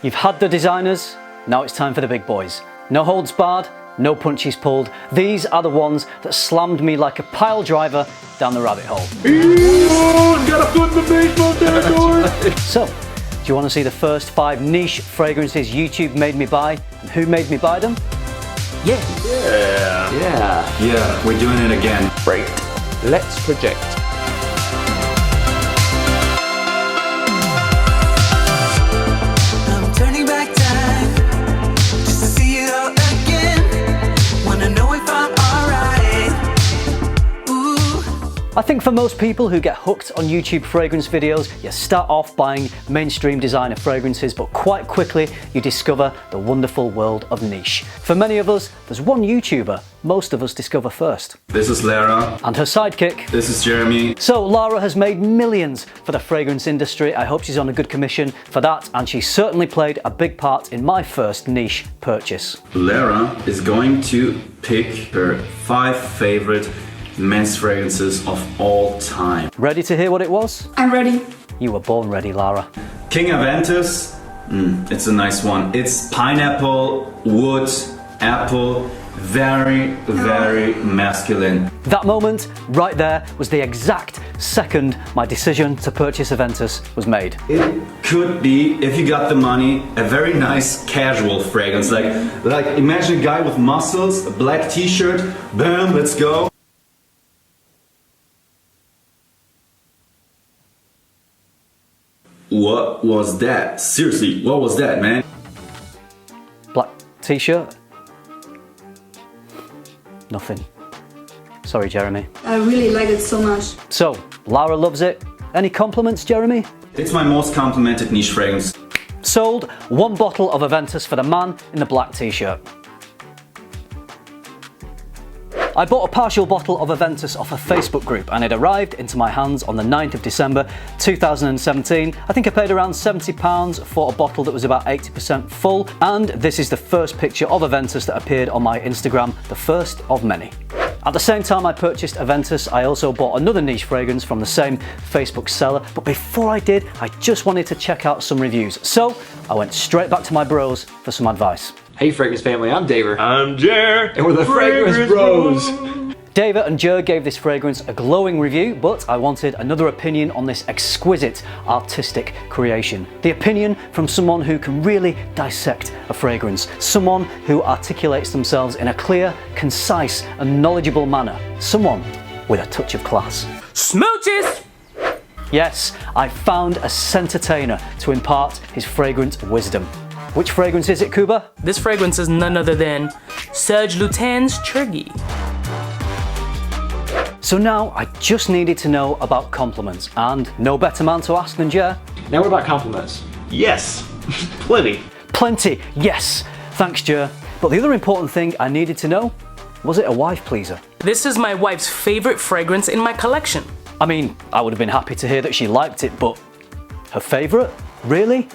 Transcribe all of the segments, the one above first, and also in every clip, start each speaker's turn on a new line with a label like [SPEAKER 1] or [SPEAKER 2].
[SPEAKER 1] You've had the designers, now it's time for the big boys. No holds barred, no punches pulled. These are the ones that slammed me like a pile driver down the rabbit hole.
[SPEAKER 2] Got a foot in the baseball territory.
[SPEAKER 1] So, do you want to see the first 5 niche fragrances YouTube made me buy and who made me buy them?
[SPEAKER 2] Yeah, we're doing it again.
[SPEAKER 3] Great. Let's project.
[SPEAKER 1] I think for most people who get hooked on YouTube fragrance videos, you start off buying mainstream designer fragrances, but quite quickly you discover the wonderful world of niche. For many of us, there's one YouTuber most of us discover first.
[SPEAKER 2] This is Lara.
[SPEAKER 1] And her sidekick.
[SPEAKER 2] This is Jeremy.
[SPEAKER 1] So Lara has made millions for the fragrance industry. I hope she's on a good commission for that, and she certainly played a big part in my first niche purchase.
[SPEAKER 2] Lara is going to pick her 5 favorite men's fragrances of all time.
[SPEAKER 1] Ready to hear what it was?
[SPEAKER 4] I'm ready.
[SPEAKER 1] You were born ready, Lara.
[SPEAKER 2] AAventus, it's a nice one. It's pineapple, wood, apple, very, very masculine.
[SPEAKER 1] That moment right there was the exact second my decision to purchase AAventus was made.
[SPEAKER 2] It could be, if you got the money, a very nice casual fragrance. Like imagine a guy with muscles, a black t-shirt, boom, let's go. What was that? Seriously, what was that, man?
[SPEAKER 1] Black t-shirt? Nothing. Sorry, Jeremy.
[SPEAKER 4] I really like it so much.
[SPEAKER 1] So, Lara loves it. Any compliments, Jeremy?
[SPEAKER 2] It's my most complimented niche fragrance.
[SPEAKER 1] Sold 1 bottle of AAventus for the man in the black t-shirt. I bought a partial bottle of AAventus off a Facebook group and it arrived into my hands on the 9th of December 2017. I think I paid around £70 for a bottle that was about 80% full, and this is the first picture of AAventus that appeared on my Instagram, the first of many. At the same time I purchased AAventus, I also bought another niche fragrance from the same Facebook seller, but before I did, I just wanted to check out some reviews. So I went straight back to my bros for some advice.
[SPEAKER 3] Hey Fragrance family, I'm Daver.
[SPEAKER 5] I'm Jer.
[SPEAKER 3] And we're the Fragrance Bros.
[SPEAKER 1] David and Chergui gave this fragrance a glowing review, but I wanted another opinion on this exquisite artistic creation. The opinion from someone who can really dissect a fragrance, someone who articulates themselves in a clear, concise and knowledgeable manner, someone with a touch of class.
[SPEAKER 5] Smooches!
[SPEAKER 1] Yes, I found a entertainer to impart his fragrant wisdom. Which fragrance is it, Kuba?
[SPEAKER 5] This fragrance is none other than Serge Lutens Chergui.
[SPEAKER 1] So now I just needed to know about compliments, and no better man to ask than Jer.
[SPEAKER 3] Now what about compliments?
[SPEAKER 5] Yes, plenty.
[SPEAKER 1] Plenty, yes. Thanks, Jer. But the other important thing I needed to know, was it a wife pleaser?
[SPEAKER 5] This is my wife's favorite fragrance in my collection.
[SPEAKER 1] I mean, I would have been happy to hear that she liked it, but her favorite? Really?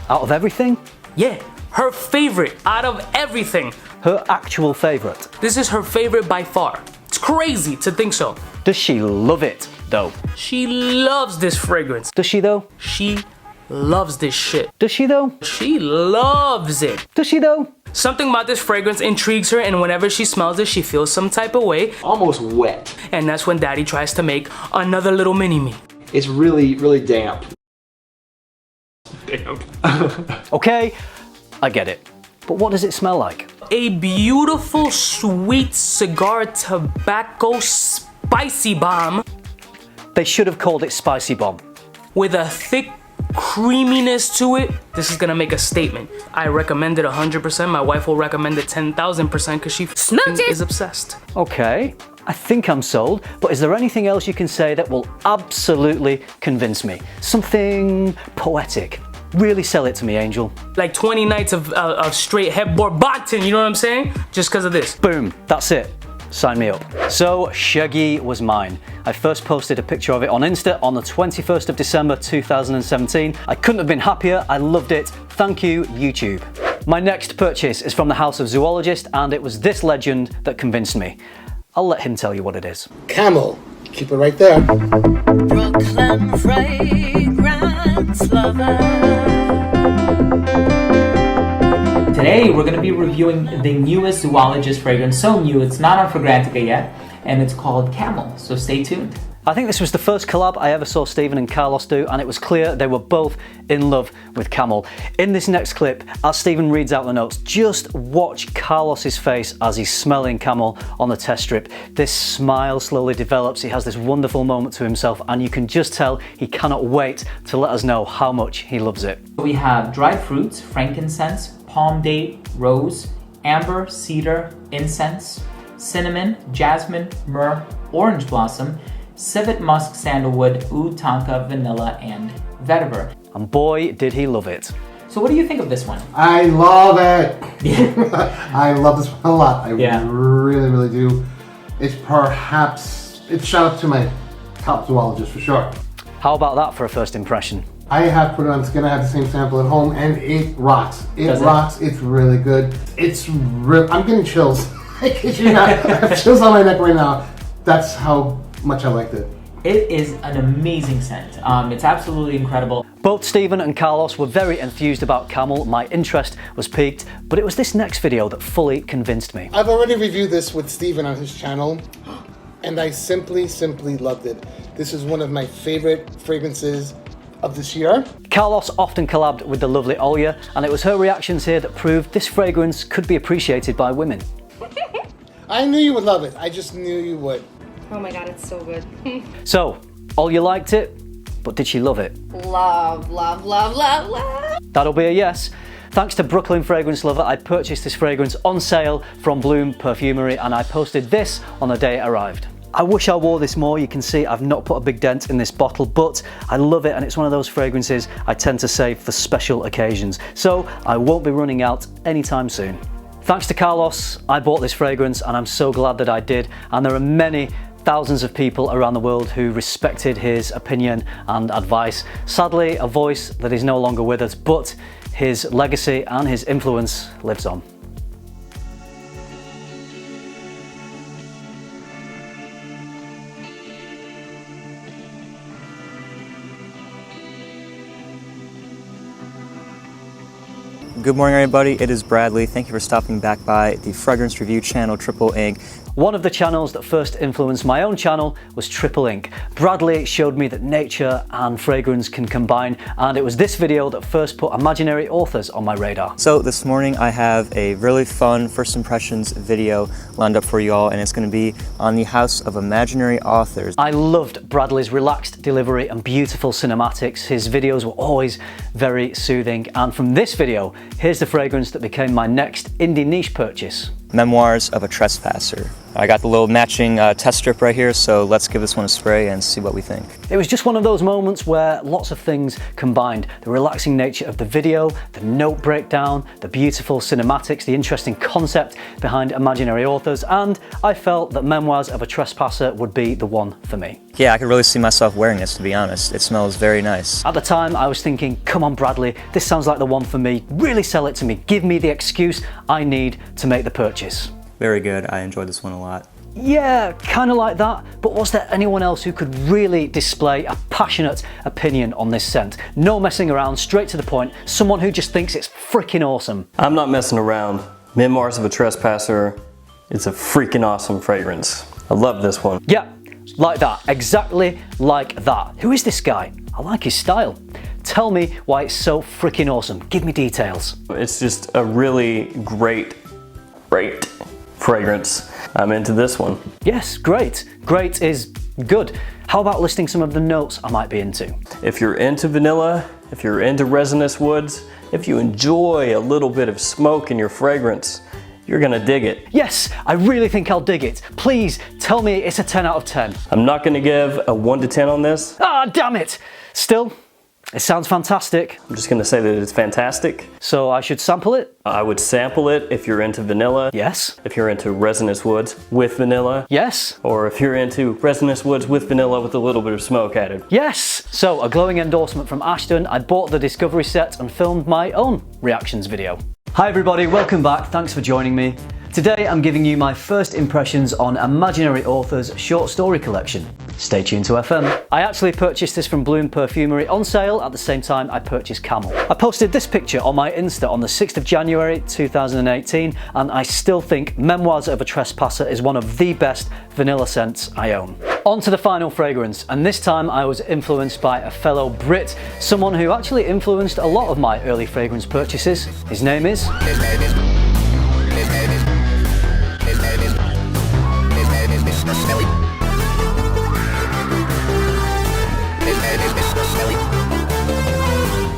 [SPEAKER 1] Out of everything?
[SPEAKER 5] Yeah, her favorite out of everything.
[SPEAKER 1] Her actual favorite?
[SPEAKER 5] This is her favorite by far. It's crazy to think so.
[SPEAKER 1] Does she love it, though?
[SPEAKER 5] She loves this fragrance.
[SPEAKER 1] Does she, though?
[SPEAKER 5] She loves this shit.
[SPEAKER 1] Does she, though?
[SPEAKER 5] She loves it.
[SPEAKER 1] Does she, though?
[SPEAKER 5] Something about this fragrance intrigues her, and whenever she smells it, she feels some type of way.
[SPEAKER 3] Almost wet.
[SPEAKER 5] And that's when Daddy tries to make another little mini-me.
[SPEAKER 3] It's really, really damp.
[SPEAKER 5] Damn.
[SPEAKER 1] Okay, I get it. But what does it smell like?
[SPEAKER 5] A beautiful, sweet cigar tobacco spicy bomb.
[SPEAKER 1] They should have called it Spicy Bomb.
[SPEAKER 5] With a thick creaminess to it. This is gonna make a statement. I recommend it 100%. My wife will recommend it 10,000% because she is obsessed.
[SPEAKER 1] Okay, I think I'm sold, but is there anything else you can say that will absolutely convince me? Something poetic. Really sell it to me, Angel.
[SPEAKER 5] Like 20 nights of straight headboard boxing, you know what I'm saying? Just because of this.
[SPEAKER 1] Boom, that's it. Sign me up. So, Chergui was mine. I first posted a picture of it on Insta on the 21st of December 2017. I couldn't have been happier, I loved it. Thank you, YouTube. My next purchase is from the house of Zoologist, and it was this legend that convinced me. I'll let him tell you what it is.
[SPEAKER 6] Camel. Keep it right there.
[SPEAKER 7] Brooklyn fragrance lover. Today we're going to be reviewing the newest Zoologist fragrance, so new it's not on Fragrantica yet, and it's called Camel, so stay tuned.
[SPEAKER 1] I think this was the first collab I ever saw Stephen and Carlos do, and it was clear they were both in love with Camel. In this next clip, as Stephen reads out the notes, just watch Carlos's face as he's smelling Camel on the test strip. This smile slowly develops, he has this wonderful moment to himself, and you can just tell he cannot wait to let us know how much he loves it.
[SPEAKER 7] We have dried fruits, frankincense, palm date, rose, amber, cedar, incense, cinnamon, jasmine, myrrh, orange blossom, civet musk, sandalwood, oud, tonka, vanilla, and vetiver.
[SPEAKER 1] And boy, did he love it.
[SPEAKER 7] So what do you think of this one?
[SPEAKER 6] I love it. I love this one a lot. I really do. It's shout out to my top zoologist for sure.
[SPEAKER 1] How about that for a first impression?
[SPEAKER 6] I have put it on skin. I have the same sample at home, and it rocks. It rocks. It's really good. I'm getting chills. I kid you not. I have chills on my neck right now. That's how much I liked it.
[SPEAKER 7] It is an amazing scent. It's absolutely incredible.
[SPEAKER 1] Both Stephen and Carlos were very enthused about Camel. My interest was piqued, but it was this next video that fully convinced me.
[SPEAKER 6] I've already reviewed this with Stephen on his channel, and I simply loved it. This is one of my favorite fragrances of this year.
[SPEAKER 1] Carlos often collabed with the lovely Olya, and it was her reactions here that proved this fragrance could be appreciated by women.
[SPEAKER 6] I knew you would love it. I just knew you would.
[SPEAKER 4] Oh my god, it's so good.
[SPEAKER 1] So, Olya liked it, but did she love it?
[SPEAKER 4] Love.
[SPEAKER 1] That'll be a yes. Thanks to Brooklyn Fragrance Lover, I purchased this fragrance on sale from Bloom Perfumery, and I posted this on the day it arrived. I wish I wore this more. You can see I've not put a big dent in this bottle, but I love it, and it's one of those fragrances I tend to save for special occasions. So I won't be running out anytime soon. Thanks to Carlos, I bought this fragrance, and I'm so glad that I did. And there are many thousands of people around the world who respected his opinion and advice. Sadly, a voice that is no longer with us, but his legacy and his influence lives on.
[SPEAKER 8] Good morning everybody, it is Bradley. Thank you for stopping back by the Fragrance Review channel, Triple Ink.
[SPEAKER 1] One of the channels that first influenced my own channel was Triple Ink. Bradley showed me that nature and fragrance can combine, and it was this video that first put imaginary authors on my radar.
[SPEAKER 8] So this morning I have a really fun first impressions video lined up for you all, and it's going to be on the House of Imaginary Authors.
[SPEAKER 1] I loved Bradley's relaxed delivery and beautiful cinematics. His videos were always very soothing, and from this video, here's the fragrance that became my next indie niche purchase.
[SPEAKER 8] Memoirs of a Trespasser. I got the little matching test strip right here, so let's give this one a spray and see what we think.
[SPEAKER 1] It was just one of those moments where lots of things combined. The relaxing nature of the video, the note breakdown, the beautiful cinematics, the interesting concept behind imaginary authors, and I felt that Memoirs of a Trespasser would be the one for me.
[SPEAKER 8] Yeah, I could really see myself wearing this, to be honest. It smells very nice.
[SPEAKER 1] At the time, I was thinking, come on Bradley, this sounds like the one for me. Really sell it to me. Give me the excuse I need to make the purchase.
[SPEAKER 8] Very good. I enjoyed this one a lot.
[SPEAKER 1] Yeah, kind of like that, but was there anyone else who could really display a passionate opinion on this scent? No messing around, straight to the point, someone who just thinks it's freaking awesome.
[SPEAKER 9] I'm not messing around. Memoirs of a Trespasser, it's a freaking awesome fragrance. I love this one.
[SPEAKER 1] Yeah, like that, exactly like that. Who is this guy? I like his style. Tell me why it's so freaking awesome. Give me details.
[SPEAKER 9] It's just a really great fragrance. I'm into this one.
[SPEAKER 1] Yes, great. Great is good. How about listing some of the notes I might be into?
[SPEAKER 9] If you're into vanilla, if you're into resinous woods, if you enjoy a little bit of smoke in your fragrance, you're gonna dig it.
[SPEAKER 1] Yes, I really think I'll dig it. Please tell me it's a 10 out of 10.
[SPEAKER 9] I'm not gonna give a 1 to 10 on this.
[SPEAKER 1] Ah, damn it. Still, it sounds fantastic.
[SPEAKER 9] I'm just gonna say that it's fantastic.
[SPEAKER 1] So I should sample it?
[SPEAKER 9] I would sample it if you're into vanilla.
[SPEAKER 1] Yes.
[SPEAKER 9] If you're into resinous woods with vanilla.
[SPEAKER 1] Yes.
[SPEAKER 9] Or if you're into resinous woods with vanilla with a little bit of smoke added.
[SPEAKER 1] Yes. So a glowing endorsement from Ashton. I bought the Discovery set and filmed my own reactions video. Hi everybody, welcome back. Thanks for joining me. Today I'm giving you my first impressions on Imaginary Author's short story collection. Stay tuned to FM. I actually purchased this from Bloom Perfumery on sale at the same time I purchased Camel. I posted this picture on my Insta on the 6th of January 2018, and I still think Memoirs of a Trespasser is one of the best vanilla scents I own. On to the final fragrance, and this time I was influenced by a fellow Brit, someone who actually influenced a lot of my early fragrance purchases. His name is...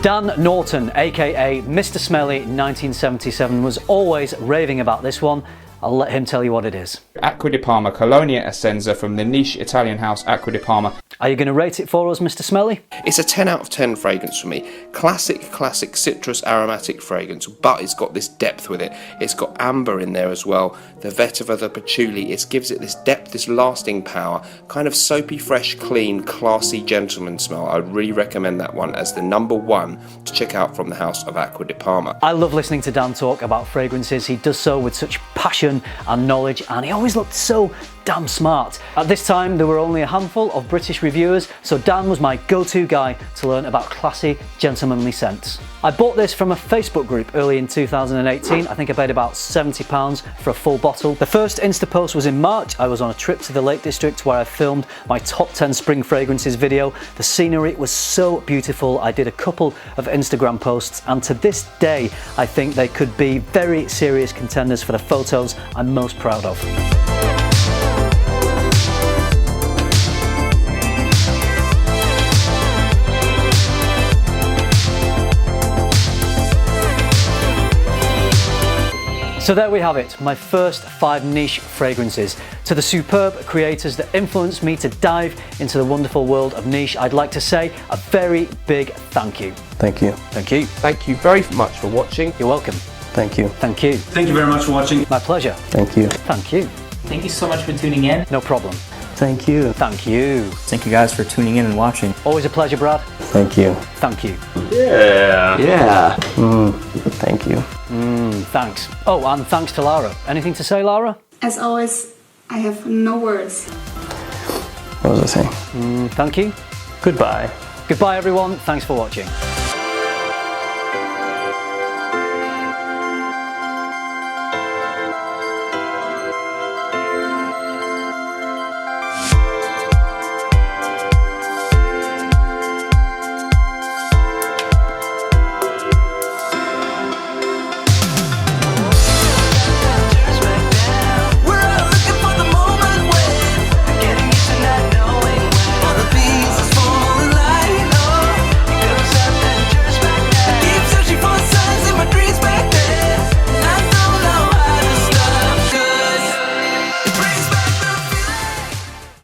[SPEAKER 1] Dan Norton, aka Mr. Smelly 1977, was always raving about this one. I'll let him tell you what it is.
[SPEAKER 10] Acqua di Parma Colonia Essenza from the niche Italian house Acqua di Parma.
[SPEAKER 1] Are you going to rate it for us, Mr. Smelly?
[SPEAKER 11] It's a 10 out of 10 fragrance for me. Classic citrus aromatic fragrance, but it's got this depth with it. It's got amber in there as well, the vetiver, the patchouli. It gives it this depth, this lasting power, kind of soapy, fresh, clean, classy gentleman smell. I would really recommend that one as the number one to check out from the house of Acqua di Parma.
[SPEAKER 1] I love listening to Dan talk about fragrances. He does so with such passion and knowledge, and he always looked so damn smart. At this time there were only a handful of British reviewers, so Dan was my go-to guy to learn about classy, gentlemanly scents. I bought this from a Facebook group early in 2018. I think I paid about £70 for a full bottle. The first Insta post was in March. I was on a trip to the Lake District where I filmed my top 10 spring fragrances video. The scenery was so beautiful. I did a couple of Instagram posts, and to this day I think they could be very serious contenders for the photos I'm most proud of. So there we have it, my first 5 niche fragrances. To the superb creators that influenced me to dive into the wonderful world of niche, I'd like to say a very big thank you.
[SPEAKER 9] Thank you.
[SPEAKER 1] Thank you.
[SPEAKER 12] Thank you very much for watching.
[SPEAKER 1] You're welcome.
[SPEAKER 9] Thank you.
[SPEAKER 1] Thank you.
[SPEAKER 2] Thank you very much for watching.
[SPEAKER 1] My pleasure.
[SPEAKER 9] Thank you.
[SPEAKER 1] Thank you.
[SPEAKER 7] Thank you so much for tuning in.
[SPEAKER 1] No problem.
[SPEAKER 9] Thank you.
[SPEAKER 1] Thank you.
[SPEAKER 8] Thank you guys for tuning in and watching.
[SPEAKER 1] Always a pleasure, Brad.
[SPEAKER 9] Thank you.
[SPEAKER 1] Thank you.
[SPEAKER 9] Yeah.
[SPEAKER 3] Yeah.
[SPEAKER 9] Thank you.
[SPEAKER 1] Thanks. Oh, and thanks to Lara. Anything to say, Lara?
[SPEAKER 13] As always, I have no words.
[SPEAKER 9] What was I saying?
[SPEAKER 1] Thank you.
[SPEAKER 9] Goodbye.
[SPEAKER 1] Goodbye, everyone. Thanks for watching.